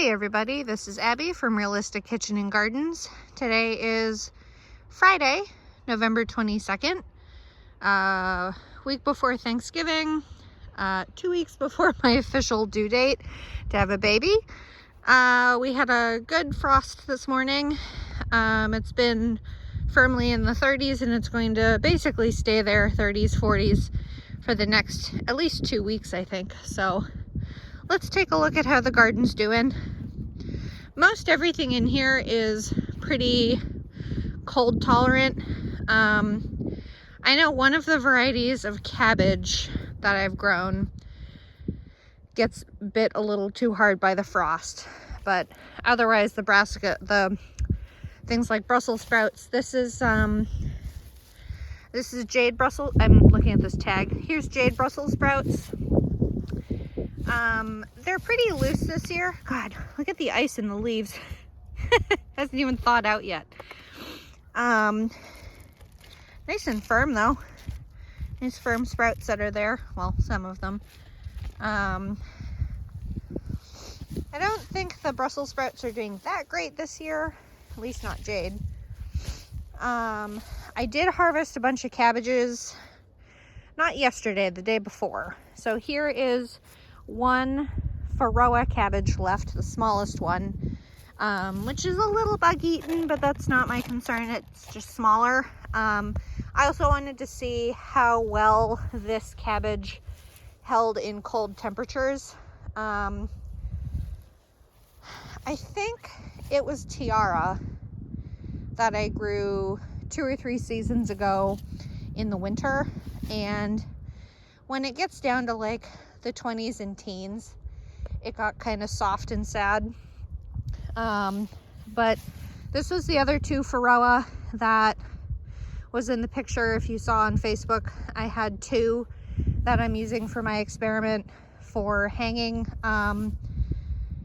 Hey everybody, this is Abby from Realistic Kitchen and Gardens. Today is Friday, November 22nd, week before Thanksgiving, 2 weeks before my official due date to have a baby. We had a good frost this morning. It's been firmly in the 30s and it's going to basically stay there, 30s, 40s, for the next at least 2 weeks, I think. So let's take a look at how the garden's doing. Most everything in here is pretty cold tolerant. I know one of the varieties of cabbage that I've grown gets bit a little too hard by the frost, but otherwise the things like Brussels sprouts, this is jade Brussels. I'm looking at this tag. Here's jade Brussels sprouts. They're pretty loose this year. God, look at the ice in the leaves. Hasn't even thawed out yet. Nice and firm though. Nice firm sprouts that are there. Well, some of them. I don't think the Brussels sprouts are doing that great this year. At least not jade. I did harvest a bunch of cabbages. Not yesterday, the day before. So here is one Varroa cabbage left, the smallest one, which is a little bug eaten, but that's not my concern. It's just smaller. I also wanted to see how well this cabbage held in cold temperatures. I think it was Tiara that I grew 2 or 3 seasons ago in the winter, and when it gets down to like the 20s and teens, it got kind of soft and sad. But this was the other 2 Varroa that was in the picture. If you saw on Facebook, I had 2 that I'm using for my experiment for hanging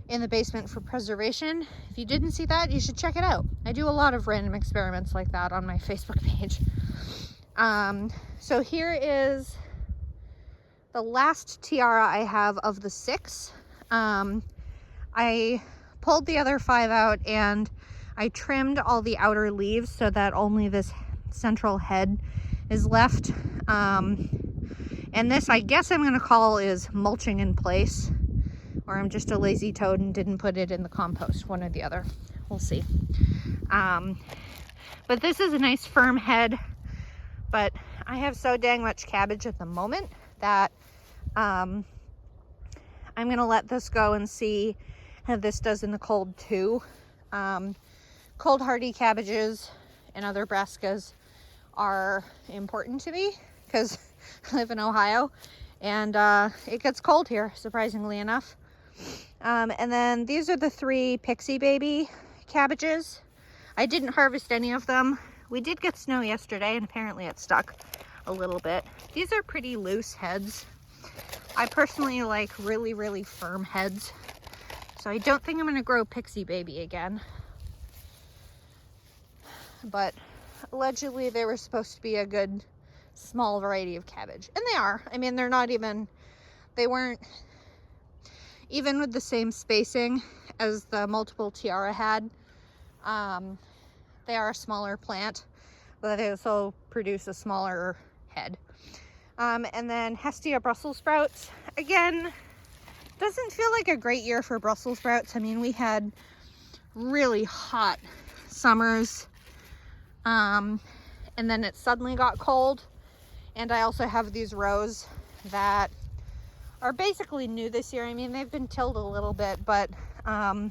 in the basement for preservation. If you didn't see that, you should check it out. I do a lot of random experiments like that on my Facebook page. So here is the last tiara I have of the 6. I pulled the other 5 out and I trimmed all the outer leaves so that only this central head is left. And this, I guess I'm gonna call, is mulching in place, or I'm just a lazy toad and didn't put it in the compost, one or the other. We'll see. But this is a nice firm head, but I have so dang much cabbage at the moment that I'm gonna let this go and see how this does in the cold too. Cold hardy cabbages and other brassicas are important to me because I live in Ohio and it gets cold here, surprisingly enough. And then these are the 3 Pixie Baby cabbages. I didn't harvest any of them. We did get snow yesterday and apparently it stuck a little bit. These are pretty loose heads. I personally like really, really firm heads. So I don't think I'm gonna grow Pixie Baby again. But allegedly they were supposed to be a good small variety of cabbage. And they are. I mean, they weren't even with the same spacing as the multiple tiara had. They are a smaller plant, but they also produce a smaller head. And then Hestia Brussels sprouts. Again, doesn't feel like a great year for Brussels sprouts. I mean, we had really hot summers, and then it suddenly got cold. And I also have these rows that are basically new this year. I mean, they've been tilled a little bit, but I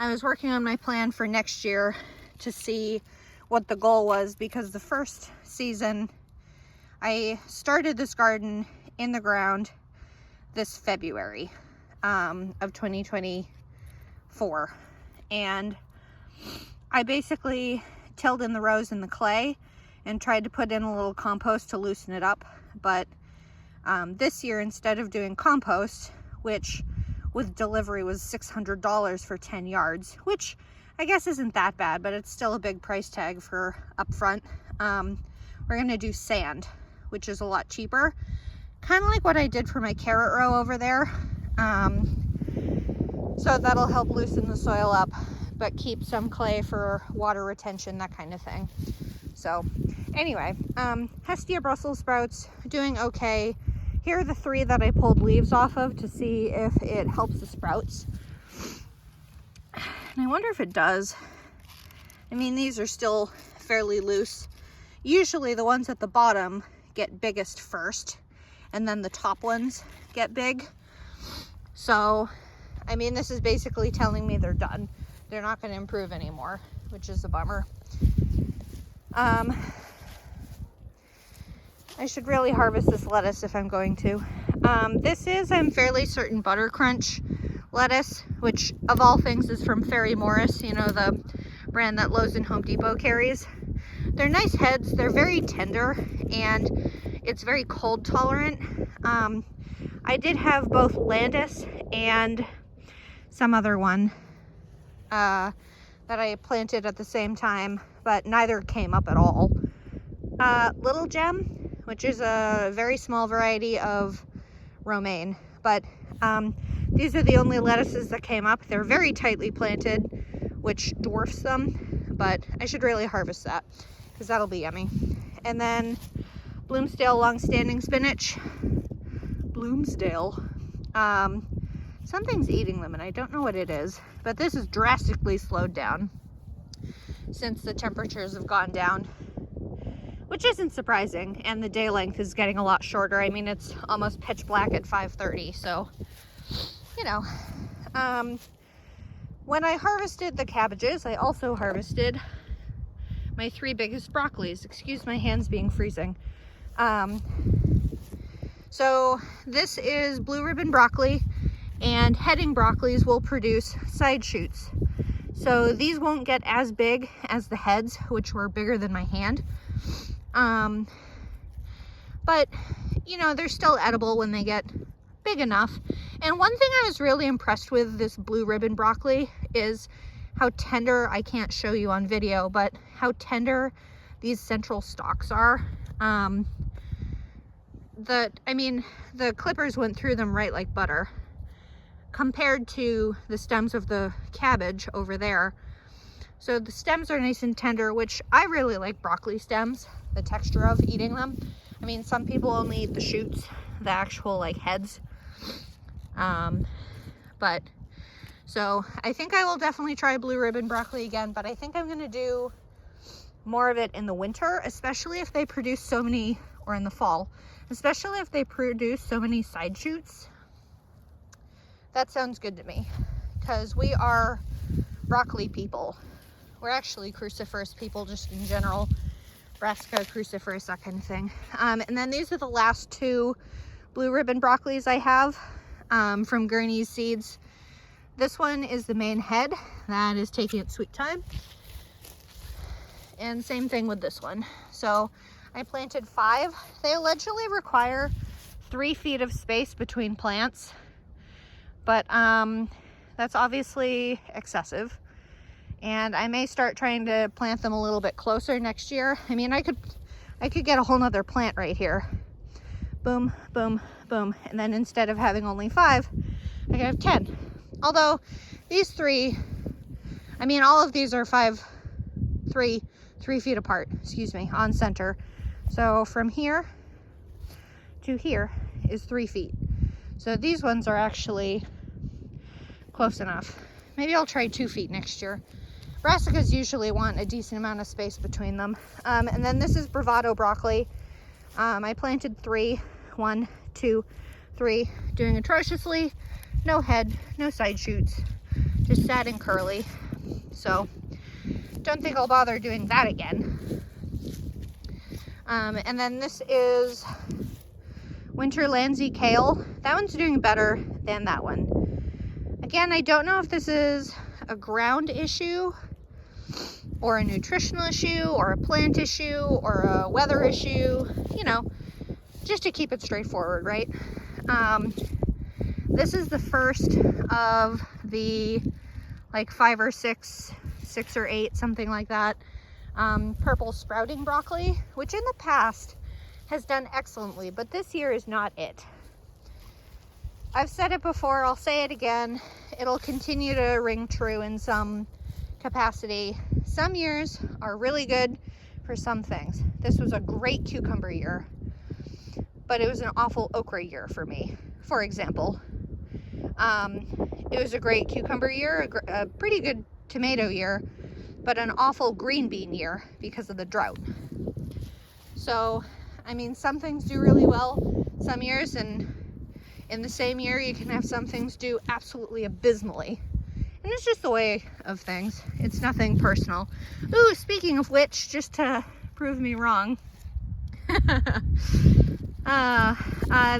was working on my plan for next year to see what the goal was, because the first season I started this garden in the ground this February of 2024, and I basically tilled in the rows in the clay and tried to put in a little compost to loosen it up. But this year, instead of doing compost, which with delivery was $600 for 10 yards, which I guess isn't that bad, but it's still a big price tag for upfront, we're gonna do sand, which is a lot cheaper. Kind of like what I did for my carrot row over there. So that'll help loosen the soil up, but keep some clay for water retention, that kind of thing. So anyway, Hestia Brussels sprouts doing okay. Here are the 3 that I pulled leaves off of to see if it helps the sprouts. And I wonder if it does. I mean, these are still fairly loose. Usually the ones at the bottom get biggest first, and then the top ones get big. So, I mean, this is basically telling me they're done. They're not going to improve anymore, which is a bummer. I should really harvest this lettuce if I'm going to. This is, I'm fairly certain, Butter Crunch lettuce, which of all things is from Ferry Morris, you know, the brand that Lowe's and Home Depot carries. They're nice heads, they're very tender, and it's very cold tolerant. I did have both Landis and some other one that I planted at the same time, but neither came up at all. Little Gem, which is a very small variety of romaine, but these are the only lettuces that came up. They're very tightly planted, which dwarfs them, but I should really harvest that because that'll be yummy. And then Bloomsdale long-standing spinach. Bloomsdale. Something's eating them and I don't know what it is, but this is drastically slowed down since the temperatures have gone down, which isn't surprising, and the day length is getting a lot shorter. I mean, it's almost pitch black at 5:30, so, you know. When I harvested the cabbages, I also harvested my 3 biggest broccolis. Excuse my hands being freezing. So this is blue ribbon broccoli, and heading broccolis will produce side shoots. So these won't get as big as the heads, which were bigger than my hand. But, you know, they're still edible when they get big enough. And one thing I was really impressed with this blue ribbon broccoli is how tender, I can't show you on video, but how tender these central stalks are. I mean, the clippers went through them right like butter, compared to the stems of the cabbage over there. So the stems are nice and tender, which I really like broccoli stems, the texture of eating them. I mean, some people only eat the shoots, the actual like heads. But so I think I will definitely try blue ribbon broccoli again, but I think I'm gonna do more of it in the winter, especially if they produce so many, or in the fall, especially if they produce so many side shoots. That sounds good to me, because we are broccoli people. We're actually cruciferous people just in general. Brassica cruciferous, that kind of thing. And then these are the last 2 blue ribbon broccolis I have from Gurney's Seeds. This one is the main head that is taking its sweet time. And same thing with this one. So I planted 5. They allegedly require 3 feet of space between plants, but that's obviously excessive. And I may start trying to plant them a little bit closer next year. I mean, I could get a whole nother plant right here. Boom, boom, boom. And then instead of having only 5, I could have 10. Although these 3, I mean, all of these are 3 feet apart, excuse me, on center. So from here to here is 3 feet. So these ones are actually close enough. Maybe I'll try 2 feet next year. Brassicas usually want a decent amount of space between them. And then this is Bravado broccoli. I planted 3, 1, 2, 3, doing atrociously. No head, no side shoots, just sad and curly. So don't think I'll bother doing that again. And then this is Winter Landsea kale. That one's doing better than that one. Again, I don't know if this is a ground issue or a nutritional issue or a plant issue or a weather issue, you know, just to keep it straightforward, right? This is the first of the like 5 or 6 or 8, something like that, purple sprouting broccoli, which in the past has done excellently, but this year is not it. I've said it before, I'll say it again. it'll continue to ring true in some capacity. Some years are really good for some things. This was a great cucumber year, but it was an awful okra year for me, for example. It was a great cucumber year, a pretty good tomato year, but an awful green bean year because of the drought. So, I mean, some things do really well some years, and in the same year you can have some things do absolutely abysmally. And it's just the way of things. It's nothing personal. Ooh, speaking of which, just to prove me wrong,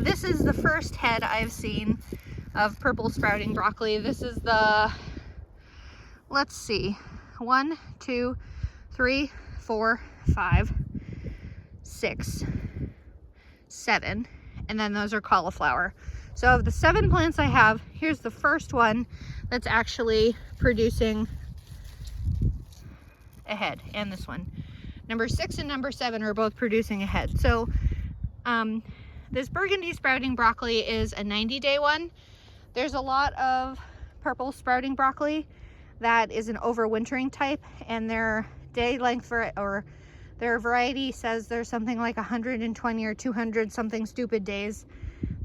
this is the first head I've seen of purple sprouting broccoli. This is the, let's see, 1, 2, 3, 4, 5, 6, 7, and then those are cauliflower. So of the 7 plants I have, here's the first one that's actually producing a head, and this one. Number 6 and number 7 are both producing a head. So this burgundy sprouting broccoli is a 90-day one. There's a lot of purple sprouting broccoli that is an overwintering type, and their day length or their variety says there's something like 120 or 200 something stupid days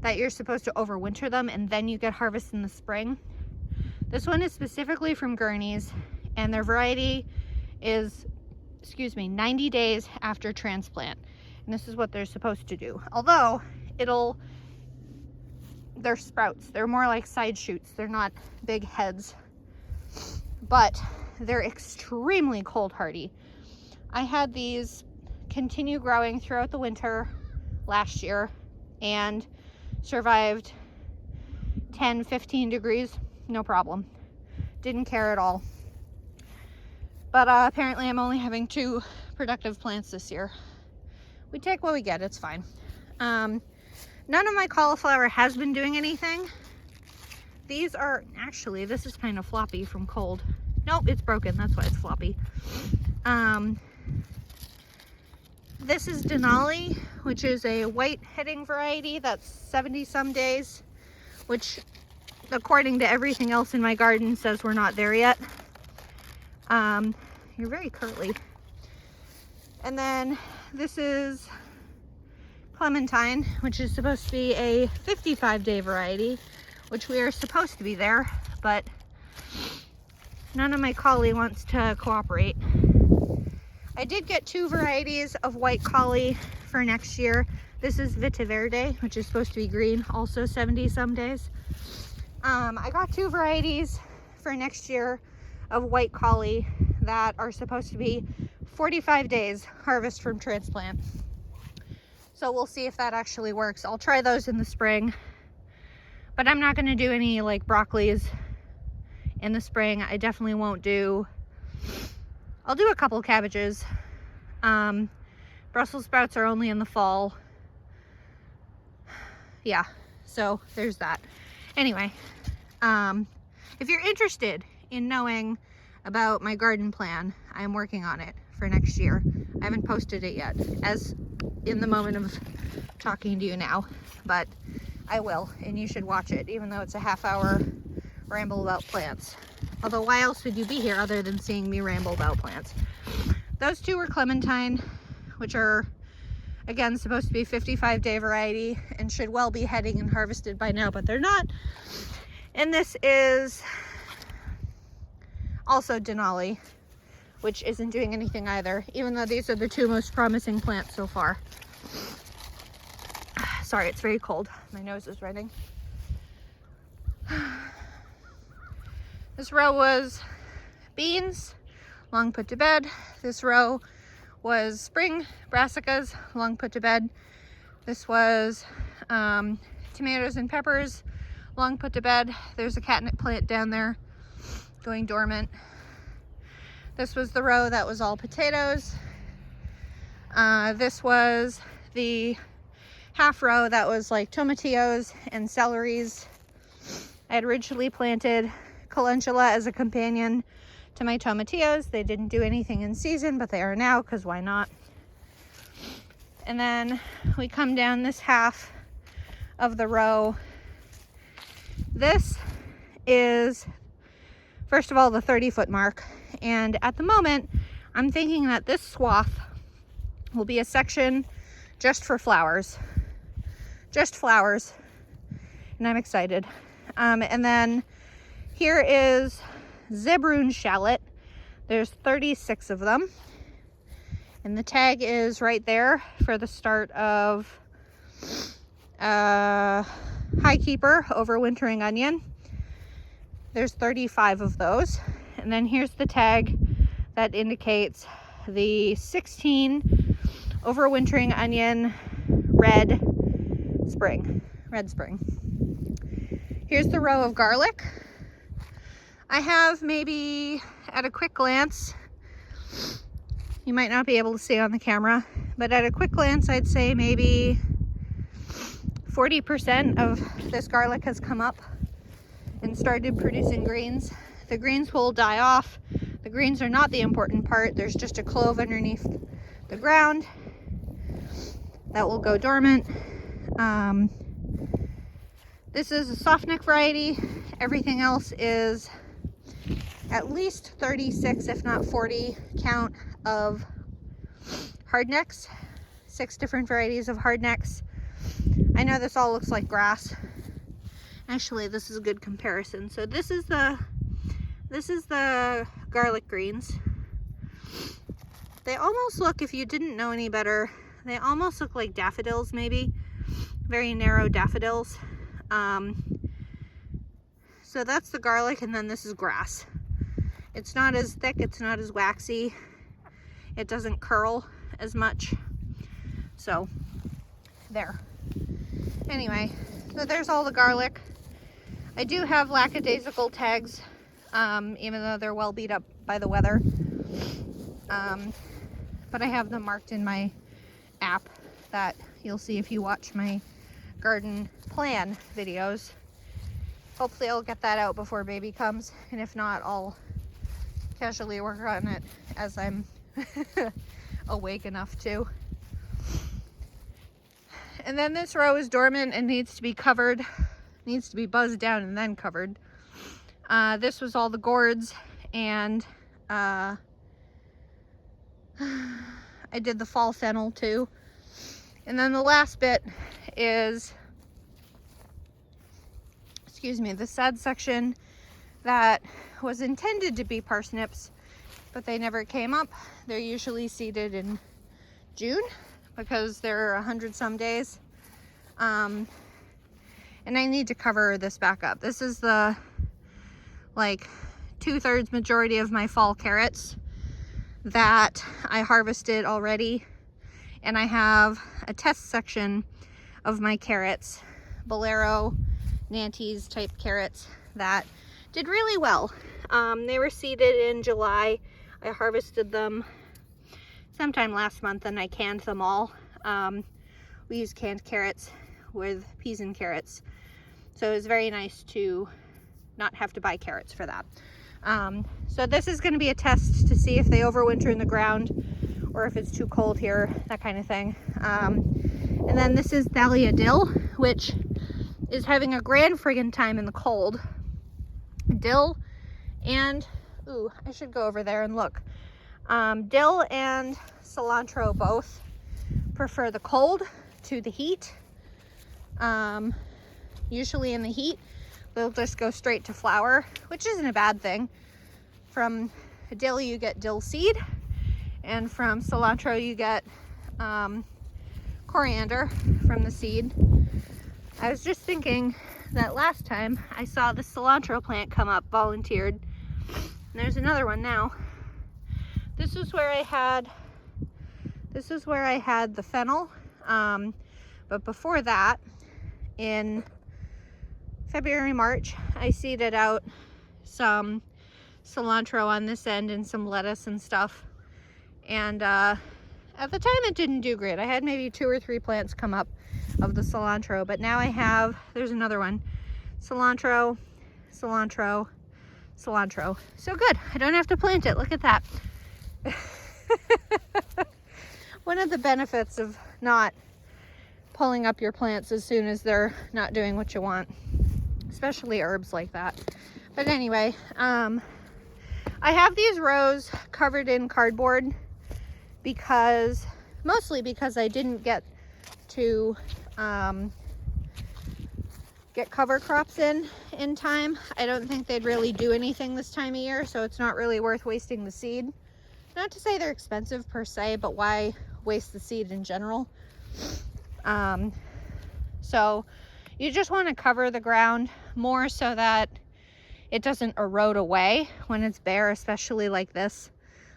that you're supposed to overwinter them, and then you get harvest in the spring. This one is specifically from Gurney's, and their variety is, 90 days after transplant. And this is what they're supposed to do. Although they're sprouts. They're more like side shoots. They're not big heads, but they're extremely cold hardy. I had these continue growing throughout the winter last year and survived 10, 15 degrees, no problem. Didn't care at all. But apparently I'm only having 2 productive plants this year. We take what we get, it's fine. None of my cauliflower has been doing anything. These are, actually, this is kind of floppy from cold. Nope, it's broken, that's why it's floppy. This is Denali, which is a white heading variety that's 70 some days, which according to everything else in my garden says we're not there yet. You're very curly. And then this is Clementine, which is supposed to be a 55-day variety, which we are supposed to be there, but none of my collie wants to cooperate. I did get 2 varieties of white collie for next year. This is Vita Verde, which is supposed to be green, also 70 some days. I got 2 varieties for next year of white collie that are supposed to be 45 days harvest from transplant. So we'll see if that actually works. I'll try those in the spring, but I'm not going to do any like broccolis in the spring. I definitely won't do, I'll do a couple cabbages. Brussels sprouts are only in the fall. Yeah, so there's that. Anyway, if you're interested in knowing about my garden plan, I'm working on it for next year. I haven't posted it yet, as in the moment of talking to you now, but I will, and you should watch it, even though it's a half-hour ramble about plants. Although why else would you be here other than seeing me ramble about plants? Those 2 were Clementine, which are, again, supposed to be 55-day variety and should well be heading and harvested by now, but they're not. And this is also Denali, which isn't doing anything either, even though these are the 2 most promising plants so far. Sorry, it's very cold. My nose is running. This row was beans, long put to bed. This row was spring brassicas, long put to bed. This was tomatoes and peppers, long put to bed. There's a catnip plant down there going dormant. This was the row that was all potatoes. This was the half row that was like tomatillos and celeries. I had originally planted calendula as a companion to my tomatillos. They didn't do anything in season, but they are now, because why not? And then we come down this half of the row. This is, first of all, the 30-foot mark. And at the moment, I'm thinking that this swath will be a section just for flowers. Just flowers. And I'm excited. And then here is Zebroon shallot. There's 36 of them. And the tag is right there for the start of Highkeeper overwintering onion. There's 35 of those. And then here's the tag that indicates the 16 overwintering onion red spring. Here's the row of garlic. I have maybe, at a quick glance, you might not be able to see on the camera, but at a quick glance, I'd say maybe 40% of this garlic has come up and started producing greens. The greens will die off. The greens are not the important part. There's just a clove underneath the ground that will go dormant. This is a soft neck variety. Everything else is at least 36, if not 40 count of hardnecks. 6 different varieties of hardnecks. I know this all looks like grass. Actually, this is a good comparison. So this is the garlic greens. They almost look, if you didn't know any better, they almost look like daffodils, maybe. Very narrow daffodils. So that's the garlic, and then this is grass. It's not as thick, it's not as waxy. It doesn't curl as much. So, there. Anyway, so there's all the garlic. I do have lackadaisical tags, even though they're well beat up by the weather. But I have them marked in my app that you'll see if you watch my garden plan videos. Hopefully I'll get that out before baby comes, and if not, I'll casually work on it as I'm awake enough to. And then this row is dormant and needs to be covered, needs to be buzzed down and then covered. This was all the gourds, and I did the fall fennel too. And then the last bit is, the sad section that was intended to be parsnips, but they never came up. They're usually seeded in June because they're 100-some days. And I need to cover this back up. This is the, like, 2/3 majority of my fall carrots that I harvested already. And I have a test section of my carrots, Bolero, Nantes type carrots, that did really well. They were seeded in July. I harvested them sometime last month and I canned them all. We use canned carrots with peas and carrots. So it was very nice to not have to buy carrots for that. So this is going to be a test to see if they overwinter in the ground or if it's too cold here, that kind of thing. And then this is Thalia dill, which is having a grand friggin' time in the cold. Dill and, ooh, I should go over there and look. Dill and cilantro both prefer the cold to the heat. Usually in the heat, they'll just go straight to flower, which isn't a bad thing. From dill, you get dill seed, and from cilantro, you get coriander from the seed. I was just thinking that last time I saw the cilantro plant come up, volunteered. And there's another one now. This is where I had the fennel. But before that, in February, March, I seeded out some cilantro on this end and some lettuce and stuff. And at the time it didn't do great. I had maybe 2 or 3 plants come up of the cilantro, but now I have, there's another one, cilantro, cilantro, cilantro. So good, I don't have to plant it. Look at that. One of the benefits of not pulling up your plants as soon as they're not doing what you want. especially herbs like that. But anyway, I have these rows covered in cardboard because, mostly because I didn't get to get cover crops in time. I don't think they'd really do anything this time of year, so it's not really worth wasting the seed. Not to say they're expensive per se, but why waste the seed in general? So you just want to cover the ground more so that it doesn't erode away when it's bare, especially like this,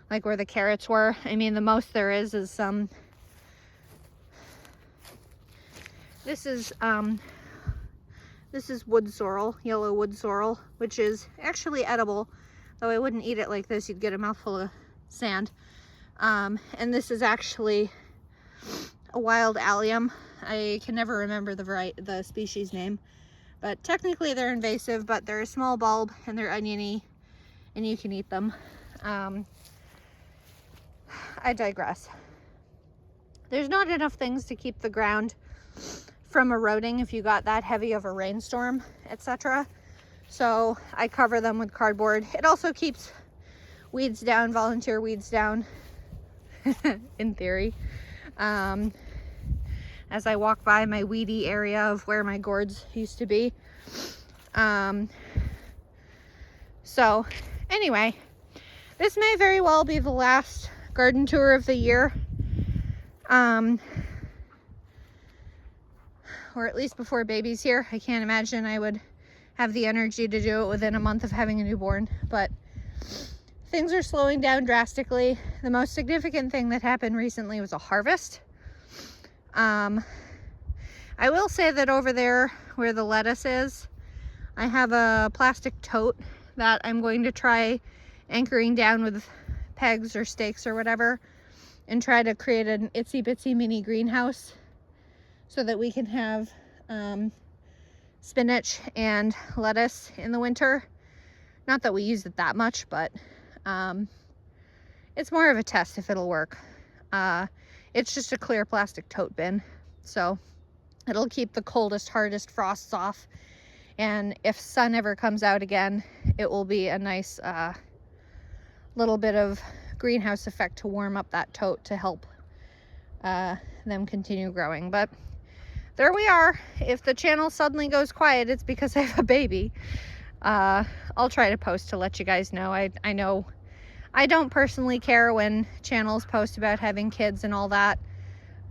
like where the carrots were. I mean, the most there is some, this is wood sorrel, yellow wood sorrel, which is actually edible, though I wouldn't eat it like this. You'd get a mouthful of sand. And this is actually a wild allium. I can never remember the species name, but technically they're invasive, but they're a small bulb and they're oniony and you can eat them. I digress. There's not enough things to keep the ground from eroding if you got that heavy of a rainstorm, etc. So I cover them with cardboard. It also keeps weeds down, volunteer weeds down, in theory. As I walk by my weedy area of where my gourds used to be. So anyway, this may very well be the last garden tour of the year. Or at least before baby's here. I can't imagine I would have the energy to do it within a month of having a newborn, but things are slowing down drastically. The most significant thing that happened recently was a harvest. I will say that over there where the lettuce is, I have a plastic tote that I'm going to try anchoring down with pegs or stakes or whatever and try to create an itsy bitsy mini greenhouse so that we can have spinach and lettuce in the winter. Not that we use it that much, but it's more of a test if it'll work. It's just a clear plastic tote bin, so it'll keep the coldest, hardest frosts off, and if sun ever comes out again, it will be a nice little bit of greenhouse effect to warm up that tote to help them continue growing. But there we are. If the channel suddenly goes quiet, it's because I have a baby. I'll try to post to let you guys know. I know I don't personally care when channels post about having kids and all that,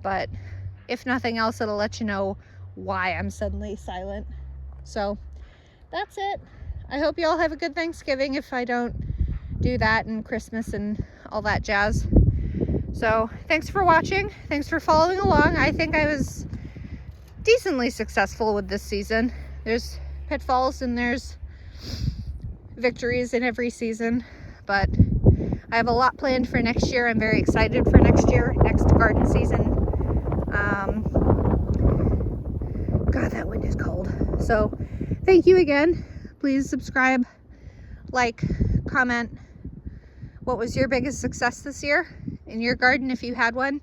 but if nothing else, it'll let you know why I'm suddenly silent. So that's it. I hope you all have a good Thanksgiving if I don't do that, and Christmas and all that jazz. So thanks for watching. Thanks for following along. I think I was decently successful with this season. There's pitfalls and there's victories in every season, but I have a lot planned for next year. I'm very excited for next year, next garden season. God, that wind is cold. So thank you again. Please subscribe, like, comment. What was your biggest success this year in your garden if you had one?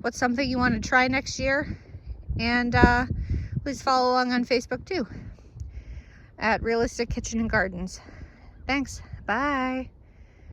What's something you want to try next year? And please follow along on Facebook too at Realistic Kitchen and Gardens. Thanks. Bye.